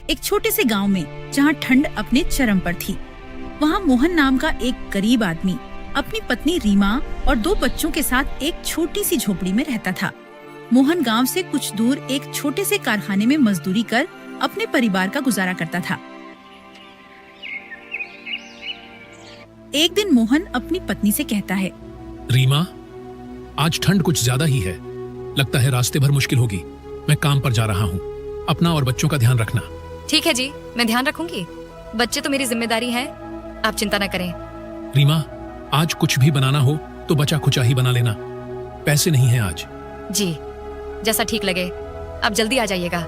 एक छोटे से गांव में जहां ठंड अपने चरम पर थी, वहां मोहन नाम का एक गरीब आदमी अपनी पत्नी रीमा और 2 बच्चों के साथ एक छोटी सी झोपड़ी में रहता था। मोहन गांव से कुछ दूर एक छोटे से कारखाने में मजदूरी कर अपने परिवार का गुजारा करता था। एक दिन मोहन अपनी पत्नी से कहता है, रीमा, आज ठंड कुछ ज्यादा ही है। लगता है रास्ते भर मुश्किल होगी। मैं काम पर जा रहा हूँ। अपना और बच्चों का ध्यान रखना। ठीक है जी, मैं ध्यान रखूंगी। बच्चे तो मेरी जिम्मेदारी है, आप चिंता न करें। रीमा, आज कुछ भी बनाना हो तो बचा खुचा ही बना लेना। पैसे नहीं हैं आज। जी, जैसा ठीक लगे। आप जल्दी आ जाइएगा।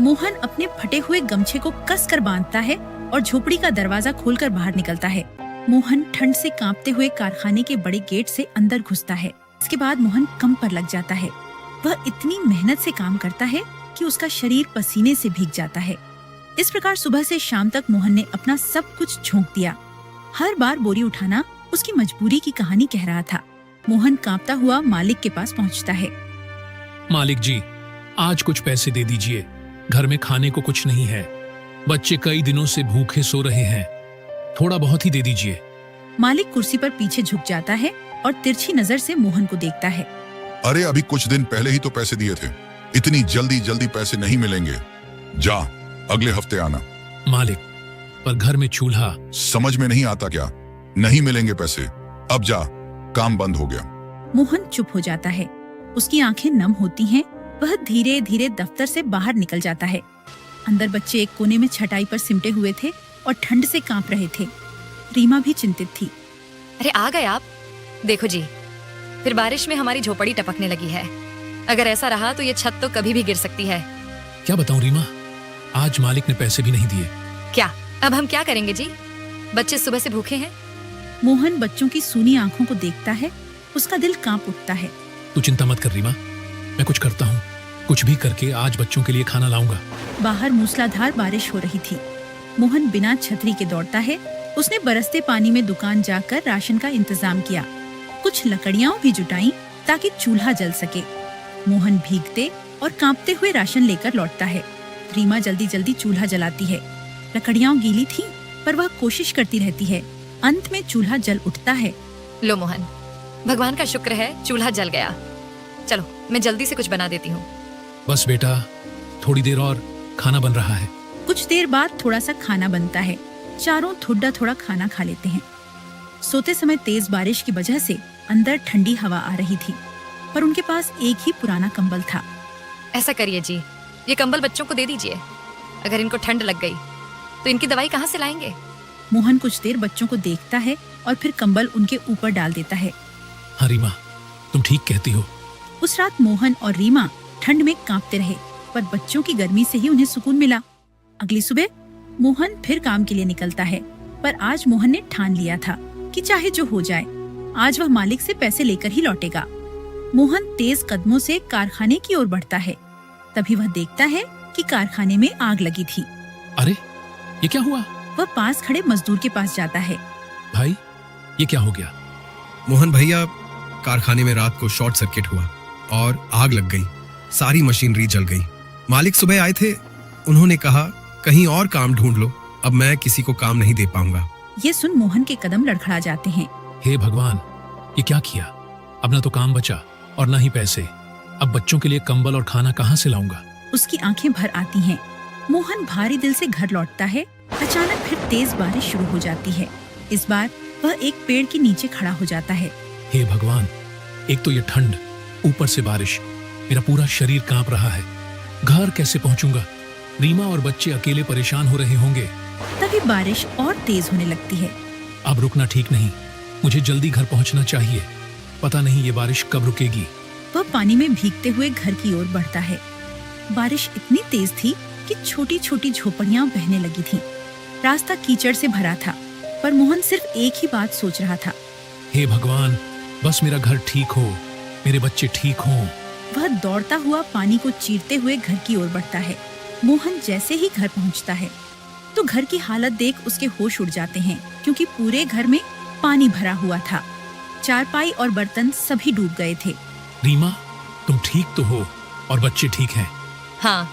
मोहन अपने फटे हुए गमछे को कस कर बांधता है और झोपड़ी का दरवाजा खोलकर बाहर निकलता है। मोहन ठंड से कांपते हुए कारखाने के बड़े गेट से अंदर घुसता है। इसके बाद मोहन कंप पर लग जाता है। वह इतनी मेहनत से काम करता है कि उसका शरीर पसीने से भीग जाता है। इस प्रकार सुबह से शाम तक मोहन ने अपना सब कुछ झोंक दिया। हर बार बोरी उठाना उसकी मजबूरी की कहानी कह रहा था। मोहन कांपता हुआ मालिक के पास पहुंचता है। मालिक जी, आज कुछ पैसे दे दीजिए। घर में खाने को कुछ नहीं है। बच्चे कई दिनों से भूखे सो रहे हैं। थोड़ा बहुत ही दे दीजिए। मालिक कुर्सी पर पीछे झुक जाता है और तिरछी नजर से मोहन को देखता है। अरे, अभी कुछ दिन पहले ही तो पैसे दिए थे। इतनी जल्दी जल्दी पैसे नहीं मिलेंगे। जा, अगले हफ्ते आना। मालिक, पर घर में चूल्हा। समझ में नहीं आता क्या? नहीं मिलेंगे पैसे। अब जा, काम बंद हो गया। मोहन चुप हो जाता है। उसकी आंखें नम होती हैं। वह धीरे धीरे दफ्तर से बाहर निकल जाता है। अंदर बच्चे एक कोने में छटाई पर सिमटे हुए थे और ठंड से कांप रहे थे। रीमा भी चिंतित थी। अरे आ गए आप। देखो जी, फिर बारिश में हमारी झोपड़ी टपकने लगी है। अगर ऐसा रहा तो ये छत तो कभी भी गिर सकती है। क्या बताऊं रीमा, आज मालिक ने पैसे भी नहीं दिए। क्या अब हम क्या करेंगे जी? बच्चे सुबह से भूखे हैं। मोहन बच्चों की सूनी आंखों को देखता है। उसका दिल कांप उठता है। तू चिंता मत कर रीमा, मैं कुछ करता हूँ। कुछ भी करके आज बच्चों के लिए खाना लाऊंगा। बाहर मूसलाधार बारिश हो रही थी। मोहन बिना छतरी के दौड़ता है। उसने बरसते पानी में दुकान जाकर राशन का इंतजाम किया। कुछ लकड़ियां भी जुटाई ताकि चूल्हा जल सके। मोहन भीगते और कांपते हुए राशन लेकर लौटता है। रीमा जल्दी जल्दी चूल्हा जलाती है। लकड़ियां गीली थीं, पर वह कोशिश करती रहती है। अंत में चूल्हा जल उठता है। लो मोहन, भगवान का शुक्र है चूल्हा जल गया। चलो, मैं जल्दी से कुछ बना देती हूँ। बस बेटा, थोड़ी देर और, खाना बन रहा है। कुछ देर बाद थोड़ा सा खाना बनता है। चारों थोड़ा थोड़ा खाना खा लेते हैं। सोते समय तेज बारिश की वजह से अंदर ठंडी हवा आ रही थी, पर उनके पास एक ही पुराना कंबल था। ऐसा करिए जी, ये कंबल बच्चों को दे दीजिए। अगर इनको ठंड लग गई तो इनकी दवाई कहाँ से लाएंगे? मोहन कुछ देर बच्चों को देखता है और फिर कंबल उनके ऊपर डाल देता है। हाँ रीमा, तुम ठीक कहती हो। उस रात मोहन और रीमा ठंड में कांपते रहे, पर बच्चों की गर्मी से ही उन्हें सुकून मिला। अगली सुबह मोहन फिर काम के लिए निकलता है, पर आज मोहन ने ठान लिया था कि चाहे जो हो जाए, आज वह मालिक से पैसे लेकर ही लौटेगा। मोहन तेज कदमों से कारखाने की ओर बढ़ता है। तभी वह देखता है कि कारखाने में आग लगी थी। अरे, ये क्या हुआ? वह पास खड़े मजदूर के पास जाता है। भाई, ये क्या हो गया? मोहन भैया, कारखाने में रात को शॉर्ट सर्किट हुआ और आग लग गई। सारी मशीनरी जल गई। मालिक सुबह आए थे। उन्होंने कहा कहीं और काम ढूंढ लो। अब मैं किसी को काम नहीं दे पाऊंगा। ये सुन मोहन के कदम लड़खड़ा जाते हैं। हे भगवान, ये क्या किया? अब ना तो काम बचा और ना ही पैसे। अब बच्चों के लिए कंबल और खाना कहाँ से लाऊंगा? उसकी आंखें भर आती हैं। मोहन भारी दिल से घर लौटता है। अचानक फिर तेज बारिश शुरू हो जाती है। इस बार वह एक पेड़ के नीचे खड़ा हो जाता है। हे भगवान, एक तो ये ठंड, ऊपर से बारिश। मेरा पूरा शरीर कांप रहा है। घर कैसे पहुंचूंगा? रीमा और बच्चे अकेले परेशान हो रहे होंगे। तभी बारिश और तेज होने लगती है। अब रुकना ठीक नहीं। मुझे जल्दी घर पहुंचना चाहिए। पता नहीं ये बारिश कब रुकेगी। वह पानी में भीगते हुए घर की ओर बढ़ता है। बारिश इतनी तेज थी कि छोटी छोटी झोपड़ियां बहने लगी थीं। रास्ता कीचड़ से भरा था, पर मोहन सिर्फ एक ही बात सोच रहा था। हे भगवान, बस मेरा घर ठीक हो, मेरे बच्चे ठीक हों। वह दौड़ता हुआ पानी को चीरते हुए घर की ओर बढ़ता है। मोहन जैसे ही घर पहुंचता है तो घर की हालत देख उसके होश उड़ जाते हैं, क्योंकि पूरे घर में पानी भरा हुआ था। चारपाई और बर्तन सभी डूब गए थे। रीमा, तुम ठीक तो हो और बच्चे ठीक हैं? हाँ,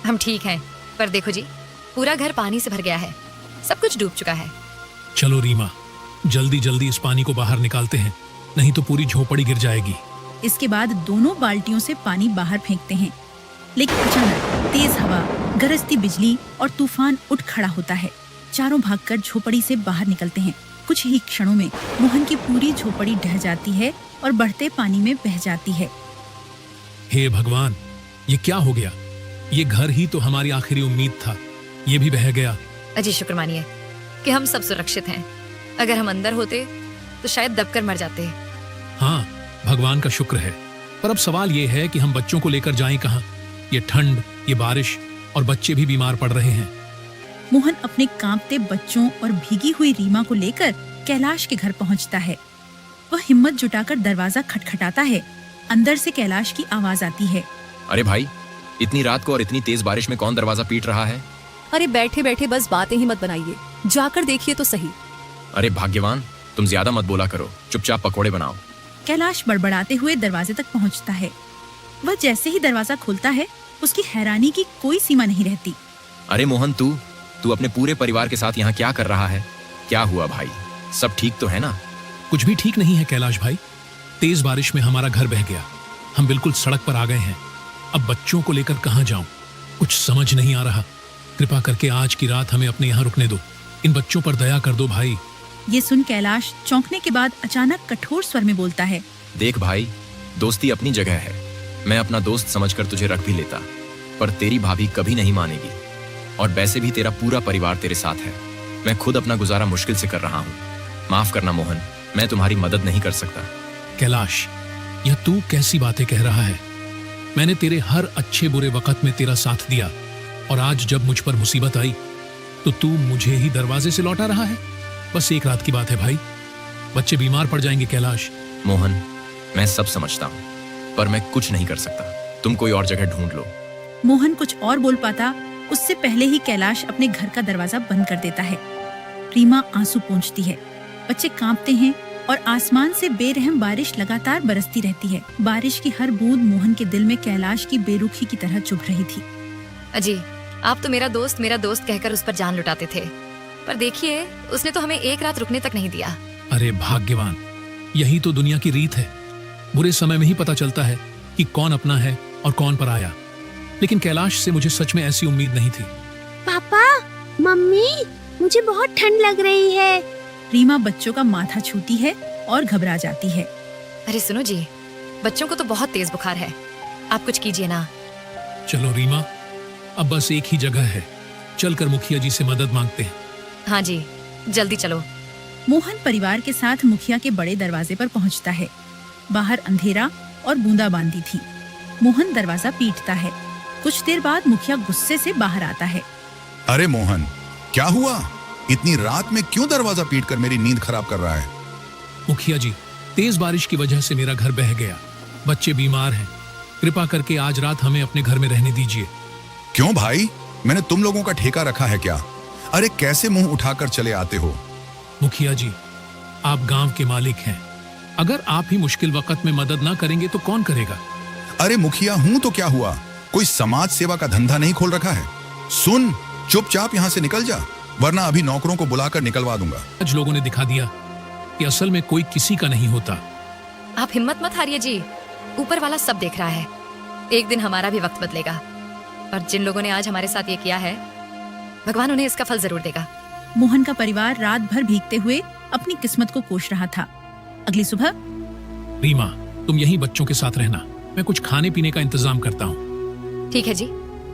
हम ठीक हैं। पर देखो जी, पूरा घर पानी से भर गया है, सब कुछ डूब चुका है। चलो रीमा, जल्दी जल्दी इस पानी को बाहर निकालते हैं, नहीं तो पूरी झोपड़ी गिर जाएगी। इसके बाद दोनों बाल्टियों से पानी बाहर फेंकते हैं, लेकिन अचानक तेज हवा, गरजती बिजली और तूफान उठ खड़ा होता है। चारों भागकर झोपड़ी से बाहर निकलते हैं। कुछ ही क्षणों में मोहन की पूरी झोपड़ी ढह जाती है और बढ़ते पानी में बह जाती है। हे भगवान, ये क्या हो गया? ये घर ही तो हमारी आखिरी उम्मीद था, ये भी बह गया। अजी शुक्र मानिए कि हम सब सुरक्षित हैं। अगर हम अंदर होते तो शायद दबकर मर जाते। हाँ, भगवान का शुक्र है। पर अब सवाल ये है कि हम बच्चों को लेकर जाएं कहाँ? ये ठंड, ये बारिश और बच्चे भी बीमार पड़ रहे हैं। मोहन अपने कांपते बच्चों और भीगी हुई रीमा को लेकर कैलाश के घर पहुंचता है। वह हिम्मत जुटाकर दरवाजा खटखटाता है। अंदर से कैलाश की आवाज आती है। अरे भाई, इतनी रात को और इतनी तेज बारिश में कौन दरवाजा पीट रहा है? अरे बैठे बैठे बस बातें ही मत बनाइए, जाकर देखिए तो सही। अरे भाग्यवान, तुम ज्यादा मत बोला करो, चुपचाप पकोड़े बनाओ। कैलाश बड़बड़ाते हुए दरवाजे तक पहुंचता है। वह जैसे ही दरवाजा खोलता है, उसकी हैरानी की कोई सीमा नहीं रहती। अरे मोहन, तू अपने पूरे परिवार के साथ यहाँ क्या कर रहा है? क्या हुआ भाई, सब ठीक तो है ना? कुछ भी ठीक नहीं है कैलाश भाई। तेज बारिश में हमारा घर बह गया, हम बिल्कुल सड़क पर आ गए हैं। अब बच्चों को लेकर कहाँ जाऊं, कुछ समझ नहीं आ रहा। कृपा करके आज की रात हमें अपने यहाँ रुकने दो। इन बच्चों पर दया कर दो भाई। ये सुन कैलाश चौंकने के बाद अचानक कठोर स्वर में बोलता है। देख भाई, दोस्ती अपनी जगह है। मैं अपना दोस्त समझकर तुझे रख भी लेता, पर तेरी भाभी कभी नहीं मानेगी। और वैसे भी तेरा पूरा परिवार तेरे साथ है। मैं खुद अपना गुजारा मुश्किल से कर रहा हूँ। माफ करना मोहन, मैं तुम्हारी मदद नहीं कर सकता। कैलाश, यह तू कैसी बातें कह रहा है? मैंने तेरे हर अच्छे बुरे वक्त में तेरा साथ दिया, और आज जब मुझ पर मुसीबत आई तो तू मुझे ही दरवाजे से लौटा रहा है। बस एक रात की बात है भाई, बच्चे बीमार पड़ जाएंगे। कैलाश, मोहन, मैं सब समझता हूँ, पर मैं कुछ नहीं कर सकता। तुम कोई और जगह ढूंढ लो। मोहन कुछ और बोल पाता उससे पहले ही कैलाश अपने घर का दरवाजा बंद कर देता है। रीमा आंसू पोंछती है। बच्चे कांपते हैं और आसमान से बेरहम बारिश लगातार बरसती रहती है। बारिश की हर बूंद मोहन के दिल में कैलाश की बेरुखी की तरह चुभ रही थी। अजी, आप तो मेरा दोस्त कहकर उस पर जान लुटाते थे, पर देखिए उसने तो हमें एक रात रुकने तक नहीं दिया। अरे भाग्यवान, यही तो दुनिया की रीत है। बुरे समय में ही पता चलता है कि कौन अपना है और कौन पराया। लेकिन कैलाश से मुझे सच में ऐसी उम्मीद नहीं थी। पापा, मम्मी, मुझे बहुत ठंड लग रही है। रीमा बच्चों का माथा छूती है और घबरा जाती है। अरे सुनो जी, बच्चों को तो बहुत तेज बुखार है, आप कुछ कीजिए ना। चलो रीमा, अब बस एक ही जगह है, चलकर मुखिया जी से मदद मांगते हैं। हाँ जी, जल्दी चलो। मोहन परिवार के साथ मुखिया के बड़े दरवाजे पर पहुंचता है। बाहर अंधेरा और बूंदाबांदी थी। मोहन दरवाजा पीटता है। कुछ देर बाद मुखिया गुस्से से बाहर आता है। अरे मोहन, क्या हुआ? इतनी रात में क्यों दरवाजा पीटकर मेरी नींद खराब कर रहा है? मुखिया जी, तेज बारिश की वजह से मेरा घर बह गया, बच्चे बीमार हैं। कृपा करके आज रात हमें अपने घर में रहने दीजिए। क्यों भाई, मैंने तुम लोगों का ठेका रखा है क्या? अरे कैसे मुंह उठाकर चले आते हो? मुखिया जी, आप गांव के मालिक हैं। अगर आप ही मुश्किल वक्त में मदद ना करेंगे तो कौन करेगा? अरे मुखिया हूं तो क्या हुआ, कोई समाज सेवा का धंधा नहीं खोल रखा है? सुन, चुपचाप यहाँ से निकल जा, वरना अभी नौकरों को बुलाकर निकलवा दूंगा। आज लोगों ने दिखा दिया कि असल में कोई किसी का नहीं होता। आप हिम्मत मत हारिए जी, ऊपर वाला सब देख रहा है। एक दिन हमारा भी वक्त बदलेगा, और जिन लोगों ने आज हमारे साथ ये किया है, भगवान उन्हें इसका फल जरूर देगा। मोहन का परिवार रात भर भीगते हुए अपनी किस्मत को कोस रहा था। अगली सुबह रीमा, तुम यहीं बच्चों के साथ रहना, मैं कुछ खाने पीने का इंतजाम करता हूँ। ठीक है जी,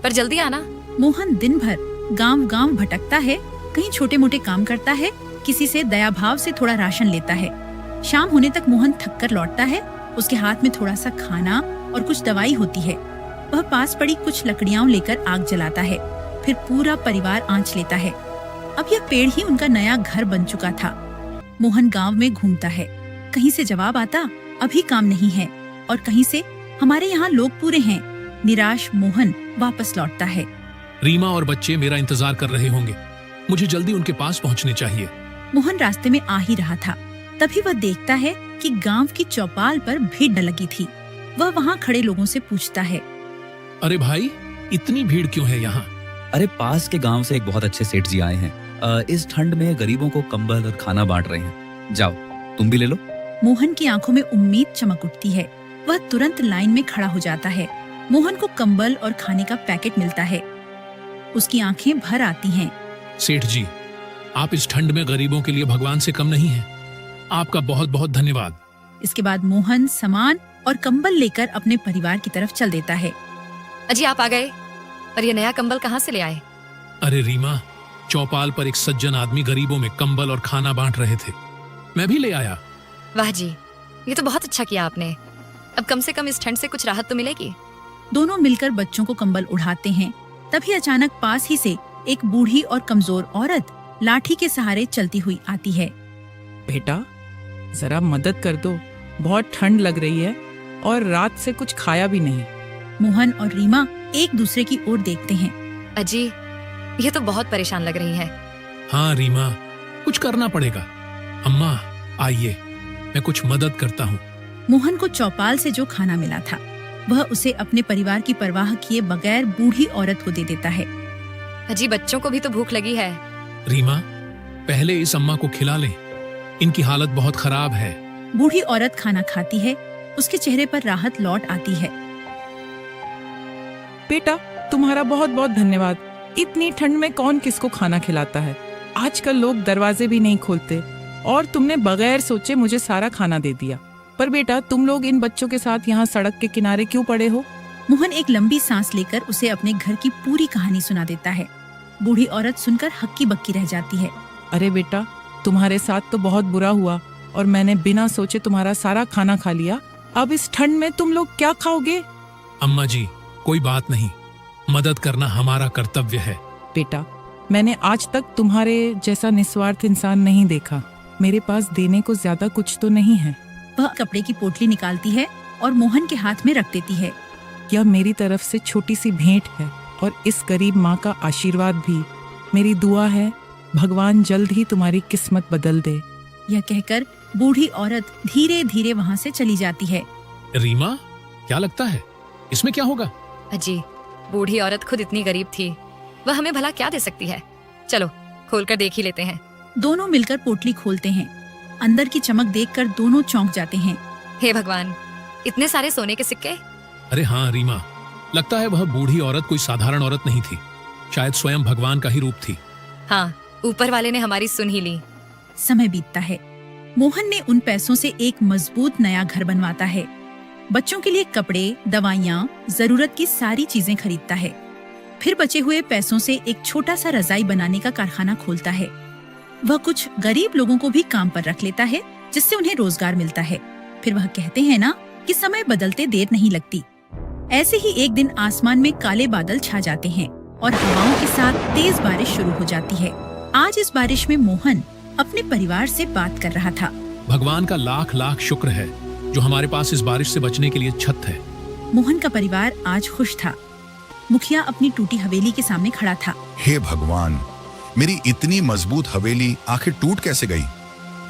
पर जल्दी आना। मोहन दिन भर गांव-गांव भटकता है, कहीं छोटे मोटे काम करता है, किसी से दया भाव से थोड़ा राशन लेता है। शाम होने तक मोहन थक कर लौटता है। उसके हाथ में थोड़ा सा खाना और कुछ दवाई होती है। वह पास पड़ी कुछ लकड़ियां लेकर आग जलाता है, फिर पूरा परिवार आंच लेता है। अब यह पेड़ ही उनका नया घर बन चुका था। मोहन गांव में घूमता है, कहीं से जवाब आता अभी काम नहीं है, और कहीं से हमारे यहाँ लोग पूरे हैं। निराश मोहन वापस लौटता है। रीमा और बच्चे मेरा इंतजार कर रहे होंगे, मुझे जल्दी उनके पास पहुँचने चाहिए। मोहन रास्ते में आ ही रहा था, तभी वह देखता है कि गांव की चौपाल पर भीड़ लगी थी। वह वहाँ खड़े लोगों से पूछता है, अरे भाई, इतनी भीड़ क्यों है यहाँ? अरे पास के गांव से एक बहुत अच्छे सेठ जी आए हैं। इस ठंड में गरीबों को कंबल और खाना बांट रहे हैं। जाओ तुम भी ले लो। मोहन की आंखों में उम्मीद चमक उठती है। वह तुरंत लाइन में खड़ा हो जाता है। मोहन को कंबल और खाने का पैकेट मिलता है। उसकी आंखें भर आती हैं। सेठ जी, आप इस ठंड में गरीबों के लिए भगवान से कम नहीं हैं। आपका बहुत बहुत धन्यवाद। इसके बाद मोहन सामान और कंबल लेकर अपने परिवार की तरफ चल देता है। अजी आप आ गए, पर ये नया कंबल कहाँ से ले आए? अरे रीमा, चौपाल पर एक सज्जन आदमी गरीबों में कंबल और खाना बांट रहे थे, मैं भी ले आया। वाह जी, ये तो बहुत अच्छा किया आपने। अब कम से कम इस ठंड से कुछ राहत तो मिलेगी। दोनों मिलकर बच्चों को कंबल उड़ाते हैं। तभी अचानक पास ही से एक बूढ़ी और कमजोर औरत लाठी के सहारे चलती हुई आती है। बेटा जरा मदद कर दो, बहुत ठंड लग रही है और रात से कुछ खाया भी नहीं। मोहन और रीमा एक दूसरे की ओर देखते हैं। अजी ये तो बहुत परेशान लग रही है। हाँ रीमा, कुछ करना पड़ेगा। अम्मा आइए, मैं कुछ मदद करता हूँ। मोहन को चौपाल से जो खाना मिला था वह उसे अपने परिवार की परवाह किए बगैर बूढ़ी औरत को दे देता है। अजी बच्चों को भी तो भूख लगी है। रीमा, पहले इस अम्मा को खिला ले, इनकी हालत बहुत खराब है। बूढ़ी औरत खाना खाती है। उसके चेहरे पर राहत लौट आती है। बेटा तुम्हारा बहुत बहुत धन्यवाद। इतनी ठंड में कौन किसको खाना खिलाता है। आजकल लोग दरवाजे भी नहीं खोलते और तुमने बगैर सोचे मुझे सारा खाना दे दिया। पर बेटा तुम लोग इन बच्चों के साथ यहाँ सड़क के किनारे क्यों पड़े हो? मोहन एक लंबी सांस लेकर उसे अपने घर की पूरी कहानी सुना देता है। बूढ़ी औरत सुनकर हक्की बक्की रह जाती है। अरे बेटा तुम्हारे साथ तो बहुत बुरा हुआ और मैंने बिना सोचे तुम्हारा सारा खाना खा लिया। अब इस ठंड में तुम लोग क्या खाओगे? अम्मा जी कोई बात नहीं, मदद करना हमारा कर्तव्य है। बेटा मैंने आज तक तुम्हारे जैसा निस्वार्थ इंसान नहीं देखा। मेरे पास देने को ज्यादा कुछ तो नहीं है। वह कपड़े की पोटली निकालती है और मोहन के हाथ में रख देती है। यह मेरी तरफ से छोटी सी भेंट है और इस गरीब माँ का आशीर्वाद भी। मेरी दुआ है भगवान जल्द ही तुम्हारी किस्मत बदल दे। यह कहकर बूढ़ी औरत धीरे धीरे वहाँ से चली जाती है। रीमा, क्या लगता है इसमें क्या होगा? अजी बूढ़ी औरत खुद इतनी गरीब थी, वह हमें भला क्या दे सकती है। चलो खोलकर देख ही लेते हैं। दोनों मिलकर पोटली खोलते हैं। अंदर की चमक देखकर दोनों चौंक जाते हैं। हे भगवान, इतने सारे सोने के सिक्के। अरे हाँ रीमा, लगता है वह बूढ़ी औरत कोई साधारण औरत नहीं थी, शायद स्वयं भगवान का ही रूप थी। हाँ, ऊपर वाले ने हमारी सुन ही ली। समय बीतता है। मोहन ने उन पैसों से एक मजबूत नया घर बनवाता है। बच्चों के लिए कपड़े, दवाइयाँ, जरूरत की सारी चीजें खरीदता है। फिर बचे हुए पैसों से एक छोटा सा रजाई बनाने का कारखाना खोलता है। वह कुछ गरीब लोगों को भी काम पर रख लेता है, जिससे उन्हें रोजगार मिलता है। फिर वह कहते हैं ना कि समय बदलते देर नहीं लगती। ऐसे ही एक दिन आसमान में काले बादल छा जाते हैं और हवाओं के साथ तेज बारिश शुरू हो जाती है। आज इस बारिश में मोहन अपने परिवार से बात कर रहा था। भगवान का लाख लाख शुक्र है जो हमारे पास इस बारिश से बचने के लिए छत है। मोहन का परिवार आज खुश था। मुखिया अपनी टूटी हवेली के सामने खड़ा था। हे भगवान, मेरी इतनी मजबूत हवेली आखिर टूट कैसे गई?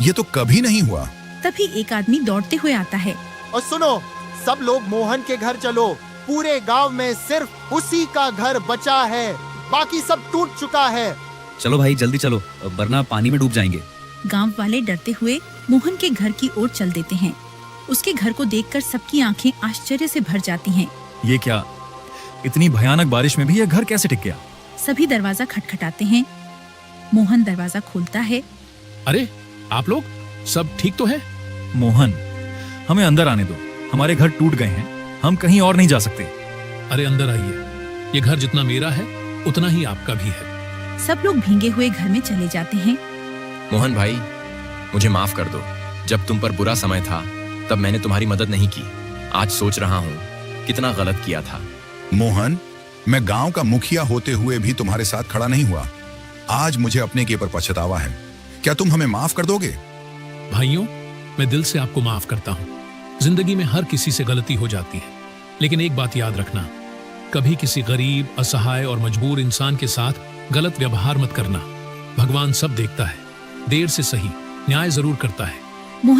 ये तो कभी नहीं हुआ। तभी एक आदमी दौड़ते हुए आता है। और सुनो, सब लोग मोहन के घर चलो। पूरे गांव में सिर्फ उसी का घर बचा है, बाकी सब टूट चुका है। चलो भाई जल्दी चलो, वरना पानी में डूब जाएंगे। गांव वाले डरते हुए मोहन के घर की ओर चल देते हैं। उसके घर को देखकर सबकी आंखें आश्चर्य से भर जाती हैं। ये क्या, इतनी भयानक बारिश में भी यह घर कैसे टिक गया? सभी दरवाजा खटखटाते हैं। मोहन दरवाजा खोलता है। अरे आप लोग सब ठीक तो है? मोहन, हमें अंदर आने दो, हमारे घर टूट गए हैं, हम कहीं और नहीं जा सकते। अरे अंदर आइए, ये घर जितना मेरा है उतना ही आपका भी है। सब लोग भींगे हुए घर में चले जाते हैं। मोहन भाई, मुझे माफ कर दो। जब तुम पर बुरा समय था तब मैंने तुम्हारी मदद नहीं की। आज सोच रहा हूँ कितना गलत किया था। मोहन, मैं गांव का मुखिया होते हुए भी तुम्हारे साथ खड़ा नहीं हुआ। आज मुझे अपने के पर पछतावा है। क्या तुम हमें माफ कर दोगे? भाइयों, मैं दिल से आपको माफ करता हूँ। जिंदगी में हर किसी से गलती हो जाती है, लेकिन एक बात याद रखना, कभी किसी गरीब, असहाय और मजबूर इंसान के साथ गलत व्यवहार मत करना। भगवान सब देखता है, देर से सही न्याय जरूर करता है। मोहन